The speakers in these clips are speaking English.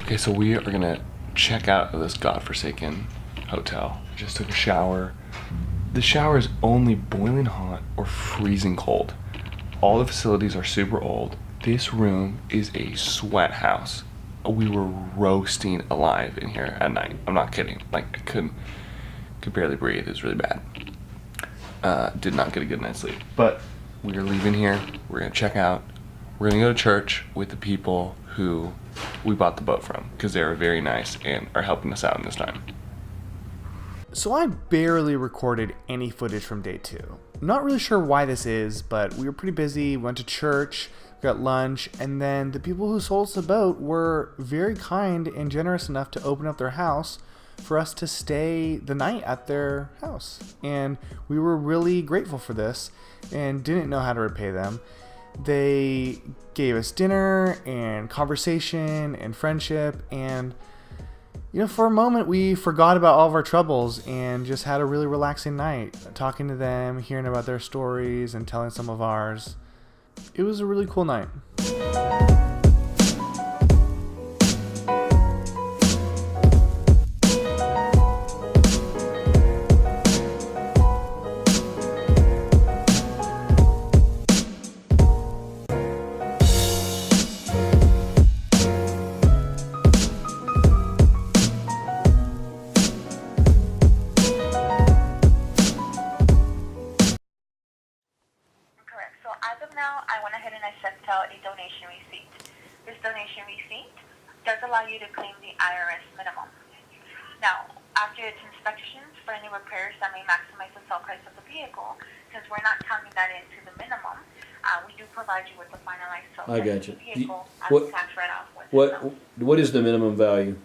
Okay, so we are gonna check out of this godforsaken hotel. I just took a shower. The shower is only boiling hot or freezing cold. All the facilities are super old. This room is a sweat house. We were roasting alive in here at night. I'm not kidding. Like, I could barely breathe. It was really bad. Did not get a good night's sleep. But we are leaving here. We're gonna check out. We're gonna go to church with the people who we bought the boat from, because they were very nice and are helping us out in this time. So I barely recorded any footage from day 2. Not really sure why this is, but we were pretty busy, went to church, got lunch, and then the people who sold us the boat were very kind and generous enough to open up their house for us to stay the night at their house. And we were really grateful for this and didn't know how to repay them. They gave us dinner and conversation and friendship, and for a moment we forgot about all of our troubles and just had a really relaxing night talking to them, hearing about their stories and telling some of ours. It was a really cool night. I went ahead and I sent out a donation receipt. This donation receipt does allow you to claim the IRS minimum. Now, after its inspections for any repairs that may maximize the sale price of the vehicle, since we're not counting that into the minimum, we do provide you with the finalized sale price of the vehicle as a tax write-off. What is the minimum value?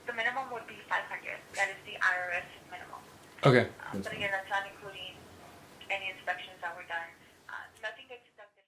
The minimum would be $500. That is the IRS minimum. Okay. But again, that's not including any inspections that were done. Nothing gets deducted.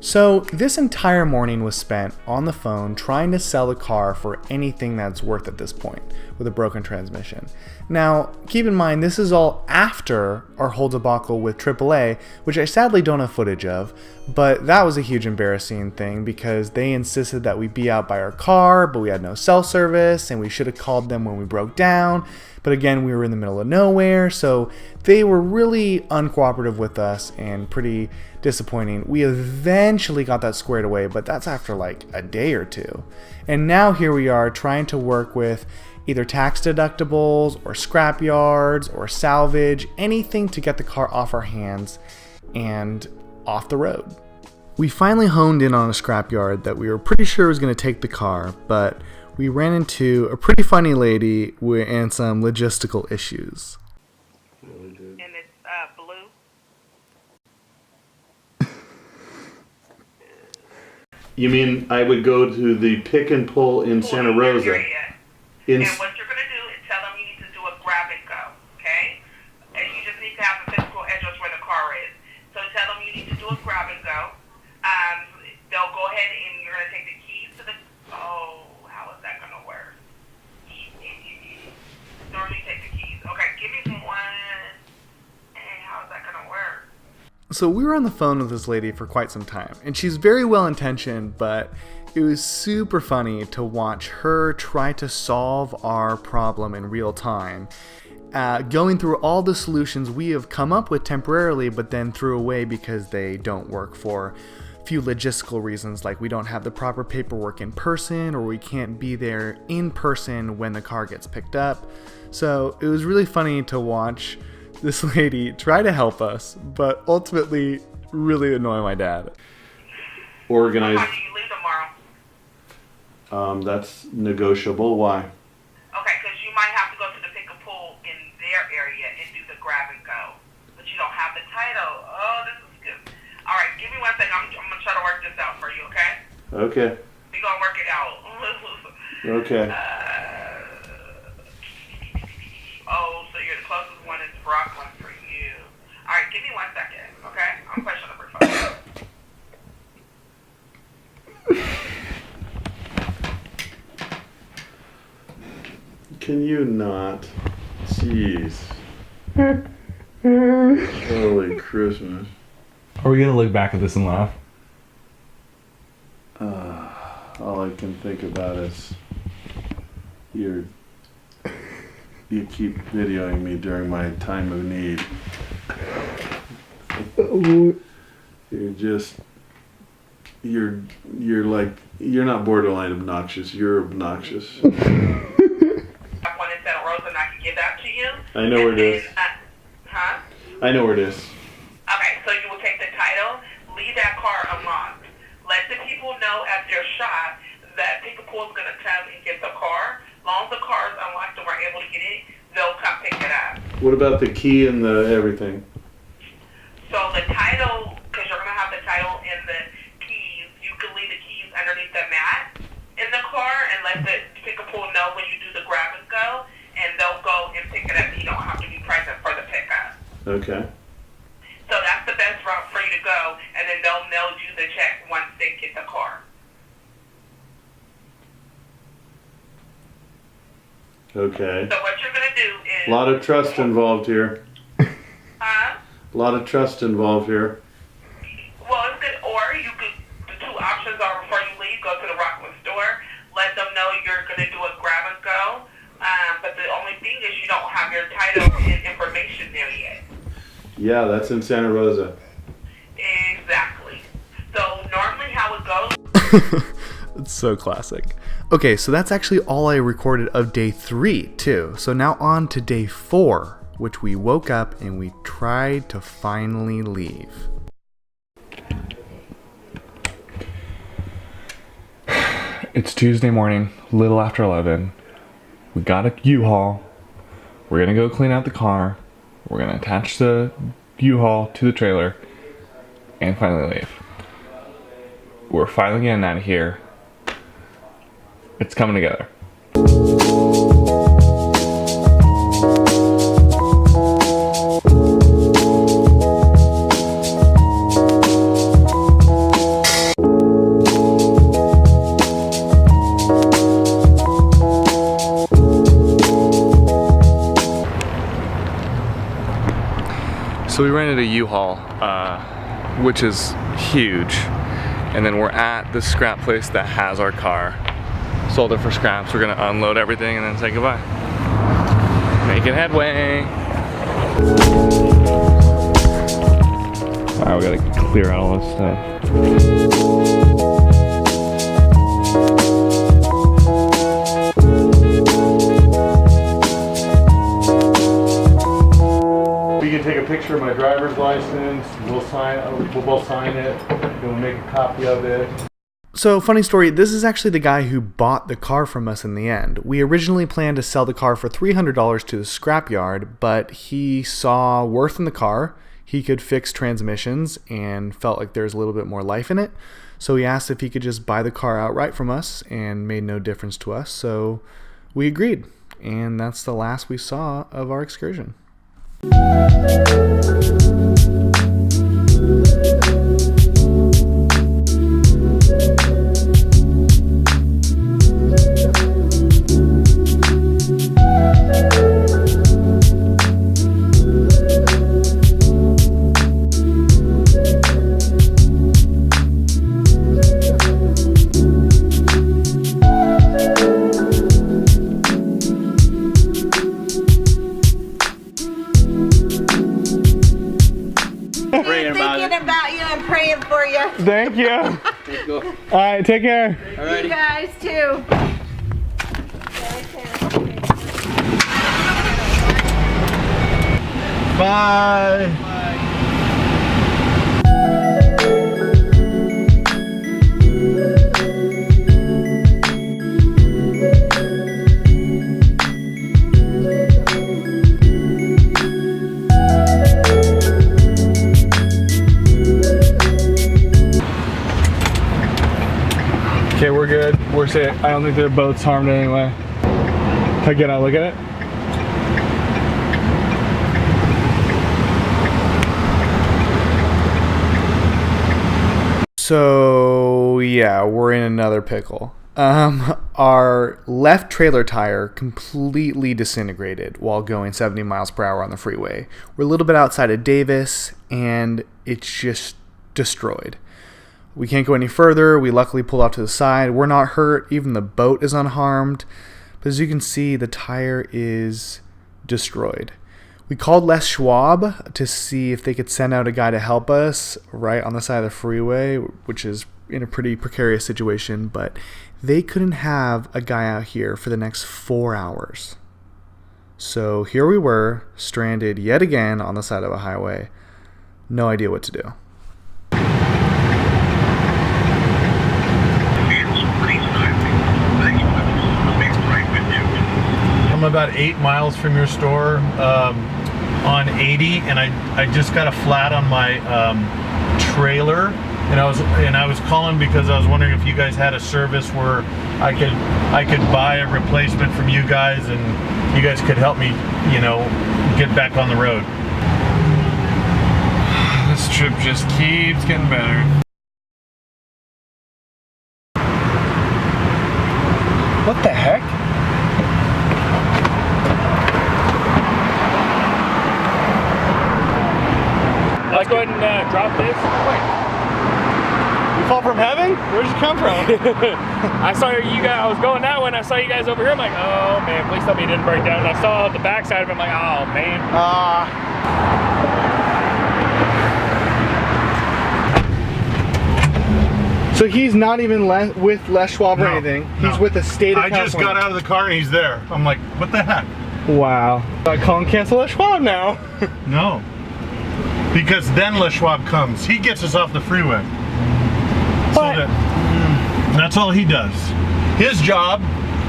So this entire morning was spent on the phone trying to sell the car for anything that's worth at this point with a broken transmission. Now, keep in mind, this is all after our whole debacle with AAA, which I sadly don't have footage of, but that was a huge embarrassing thing because they insisted that we be out by our car, but we had no cell service and we should have called them when we broke down. But again, we were in the middle of nowhere, so they were really uncooperative with us and pretty disappointing. We eventually got that squared away, but that's after like a day or two. And now here we are trying to work with either tax deductibles or scrap yards or salvage, anything to get the car off our hands and off the road. We finally honed in on a scrap yard that we were pretty sure was going to take the car, but we ran into a pretty funny lady and some logistical issues. And it's blue. You mean I would go to the pick and pull in Santa Rosa? And what you're going to do is tell them you need to do a grab and go, okay? And you just need to have the physical address where the car is. So tell them you need to do a grab and go. They'll go ahead and you're going to take the keys to the... Oh, how is that going to work? Normally take the keys. Okay, give me one. Hey, how is that going to work? So we were on the phone with this lady for quite some time, and she's very well intentioned, but it was super funny to watch her try to solve our problem in real time, going through all the solutions we have come up with temporarily, but then threw away because they don't work for a few logistical reasons, like we don't have the proper paperwork in person, or we can't be there in person when the car gets picked up. So it was really funny to watch this lady try to help us, but ultimately really annoy my dad. Organize. How do you leave tomorrow? That's negotiable. Why? Okay, because you might have to go to the pick and pull in their area and do the grab and go, but you don't have the title. Oh, this is good. All right, give me one second. I'm gonna try to work this out for you. Okay? Okay. We gonna work it out. Okay. Oh, so you're the closest one is Brooklyn for you. All right, give me 1 second. Okay? I'm question number 5. Can you not? Jeez. Holy Christmas. Are we gonna look back at this and laugh? all I can think about is you keep videoing me during my time of need. You're not borderline obnoxious, you're obnoxious. One in Santa Rosa, and I can give that to you. I know where it is. Huh? I know where it is. Okay, so you will take the title, leave that car unlocked. Let the people know at their shop that Pick a Pool is going to come and get the car. As long as the car is unlocked and we're able to get it, they'll come pick it up. What about the key and the everything? So the title, because you're going to have the title and the keys, you can leave the keys underneath the mat in the car and let the Pick a Pool know when you do the grab and go, and they'll go and pick it up. You don't have to be present for the pickup. Okay. So that's the best route for you to go, and then they'll mail you the check once they get the car. Okay. So what you're going to do is... A lot of trust involved here. Huh? A lot of trust involved here. Well, it's good. Or you could, the two options are before you leave, go to the Rockland store, let them know you're going to do a grab and go. But the only thing is you don't have your title and information there yet. Yeah, that's in Santa Rosa. Exactly. So normally how it goes... It's so classic. Okay, so that's actually all I recorded of day 3 too. So now on to day 4, which we woke up and we tried to finally leave. It's Tuesday morning, little after 11. We got a U-Haul. We're gonna go clean out the car. We're gonna attach the U-Haul to the trailer and finally leave. We're finally getting out of here. It's coming together. So we rented a U-Haul, which is huge. And then we're at the scrap place that has our car. Sold it for scraps. We're gonna unload everything and then say goodbye. Making headway. Wow, we gotta clear out all this stuff. You can take a picture of my driver's license. We'll both sign it. We'll make a copy of it. So, funny story, this is actually the guy who bought the car from us in the end. We originally planned to sell the car for $300 to the scrapyard, but he saw worth in the car. He could fix transmissions and felt like there's a little bit more life in it. So he asked if he could just buy the car outright from us, and made no difference to us. So we agreed, and that's the last we saw of our excursion. Thinking about you and praying for you. Thank you. All right, take care. You guys too. Bye. Okay, we're good. We're safe. I don't think their boat's harmed anyway. Can I get out and look at it? So, yeah, we're in another pickle. Our left trailer tire completely disintegrated while going 70 miles per hour on the freeway. We're a little bit outside of Davis, and it's just destroyed. We can't go any further. We luckily pulled off to the side. We're not hurt. Even the boat is unharmed. But as you can see, the tire is destroyed. We called Les Schwab to see if they could send out a guy to help us right on the side of the freeway, which is in a pretty precarious situation, but they couldn't have a guy out here for the next 4 hours. So here we were, stranded yet again on the side of a highway. No idea what to do. I'm about 8 miles from your store on 80, and I just got a flat on my trailer, and I was calling because I was wondering if you guys had a service where I could buy a replacement from you guys, and you guys could help me, you know, get back on the road. This trip just keeps getting better. What the heck? Let's go ahead and drop this. You fall from heaven? Where'd you come from? I saw you guys, I was going that way and I saw you guys over here. I'm like, oh man, please tell me it didn't break down. And I saw the back side of it, I'm like, oh man. So he's not even with Les Schwab or No, anything. no. He's with the state of I California. just got out of the car and he's there. I'm like, what the heck? Wow. I call and cancel Les Schwab now. No. Because then Les Schwab comes. He gets us off the freeway. But- That's all he does. His job,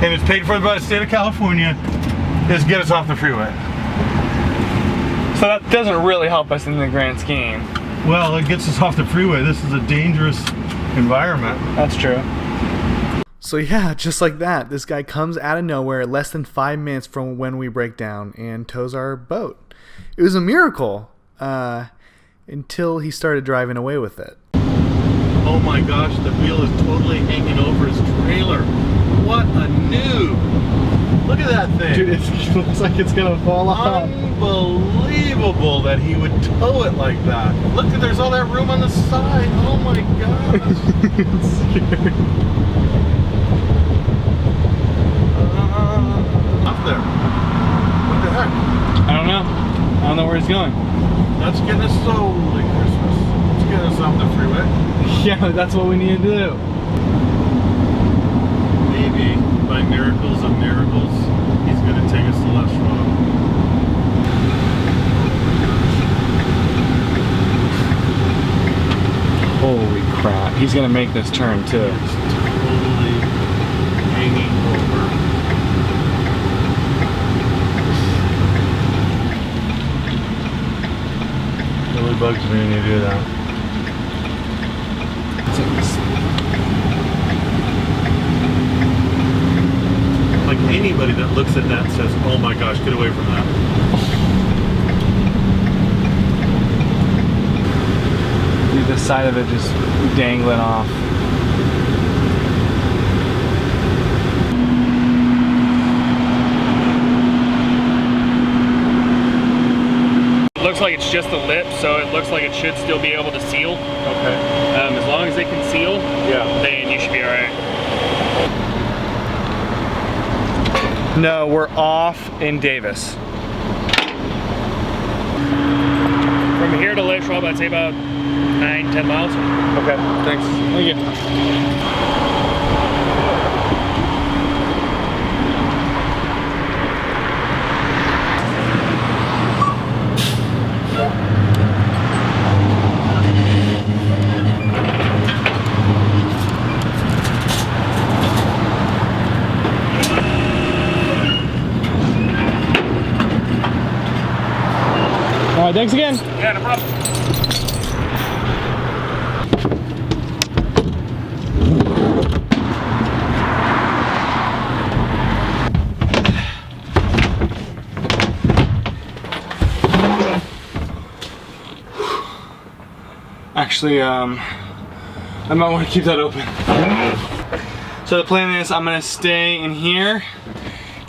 and it's paid for by the state of California, is get us off the freeway. So that doesn't really help us in the grand scheme. Well, it gets us off the freeway. This is a dangerous environment. That's true. So yeah, just like that, this guy comes out of nowhere less than 5 minutes from when we break down and tows our boat. It was a miracle until he started driving away with it. Oh my gosh, the wheel is totally hanging over his trailer. What a noob. Look at that thing. Dude, it looks like it's gonna fall off. Unbelievable that he would tow it like that. Look, there's all that room on the side. Oh my gosh. Up there. What the heck? I don't know. I don't know where he's going. That's getting us holy Christmas. Let's get us off the freeway. Yeah, that's what we need to do. Maybe by miracles of miracles, he's gonna take us to Les Schwab. Holy crap. He's gonna make this turn too. It's totally hanging over. Really bugs me when you do that. Like anybody that looks at that says, oh my gosh, get away from that. The side of it just dangling off. Looks like it's just the lip, so it looks like it should still be able to seal. Okay. As long as they can seal, Yeah. then you should be alright. No, we're off in Davis. From here to Les Schwab, I'd say about 9-10 miles. Okay, thanks. Thank you. All right, thanks again. Yeah, no problem. Actually, I might want to keep that open. So the plan is I'm gonna stay in here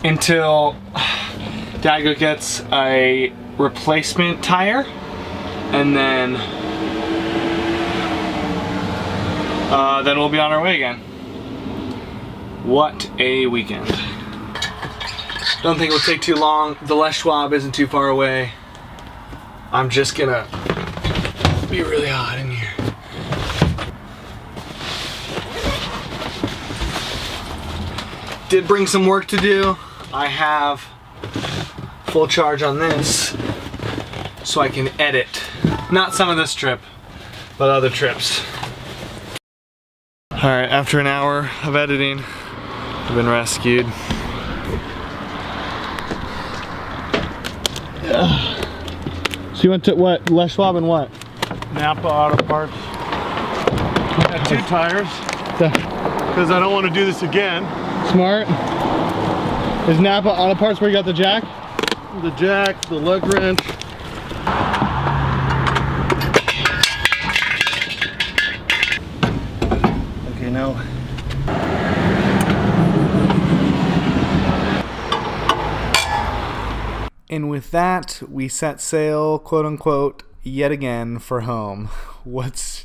until Dago gets a replacement tire, and then then we'll be on our way again. What a weekend. Don't think it'll take too long. The Les Schwab isn't too far away. I'm just gonna be really hot in here. Did bring some work to do. I have full charge on this so I can edit. Not some of this trip, but other trips. All right, after an hour of editing, I've been rescued. So you went to what? Les Schwab and what? Napa Auto Parts. Got 2 tires. Because I don't want to do this again. Smart. Is Napa Auto Parts where you got the jack? The jack, the lug wrench. Okay, now. And with that, we set sail, quote unquote, yet again for home. What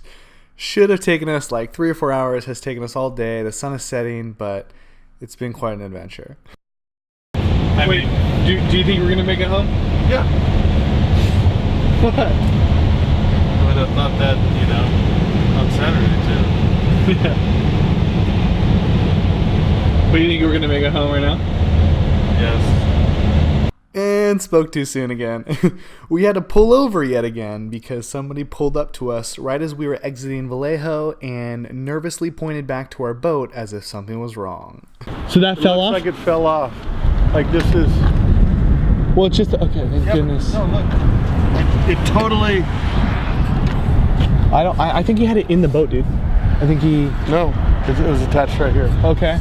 should have taken us like 3 or 4 hours has taken us all day. The sun is setting, but it's been quite an adventure. Wait, do you think we're gonna make it home? Yeah. What? I would have thought that, you know, on Saturday too. Yeah. But you think we're gonna make it home right now? Yes. And spoke too soon again. We had to pull over yet again because somebody pulled up to us right as we were exiting Vallejo and nervously pointed back to our boat as if something was wrong. So that fell off? Looks like it fell off. Like this is... Well, it's just... Okay, thank goodness. No, look. It totally... I think he had it in the boat, dude. I think he... No, it was attached right here. Okay.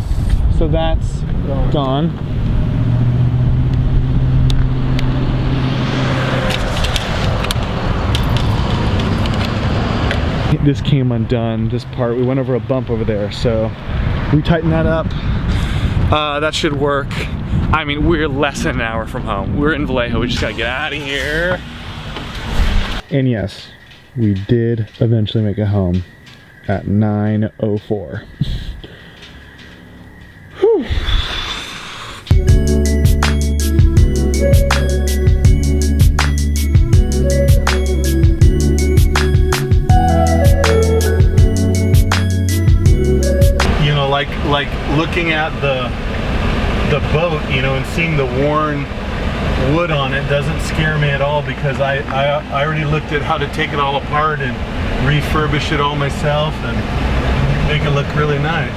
So that's gone. This came undone, this part. We went over a bump over there, so we tightened that up. That should work. I mean, we're less than an hour from home. We're in Vallejo, we just gotta get out of here. And yes, we did eventually make it home at 9:04. Whew. Like looking at the boat, you know, and seeing the worn wood on it doesn't scare me at all because I already looked at how to take it all apart and refurbish it all myself and make it look really nice.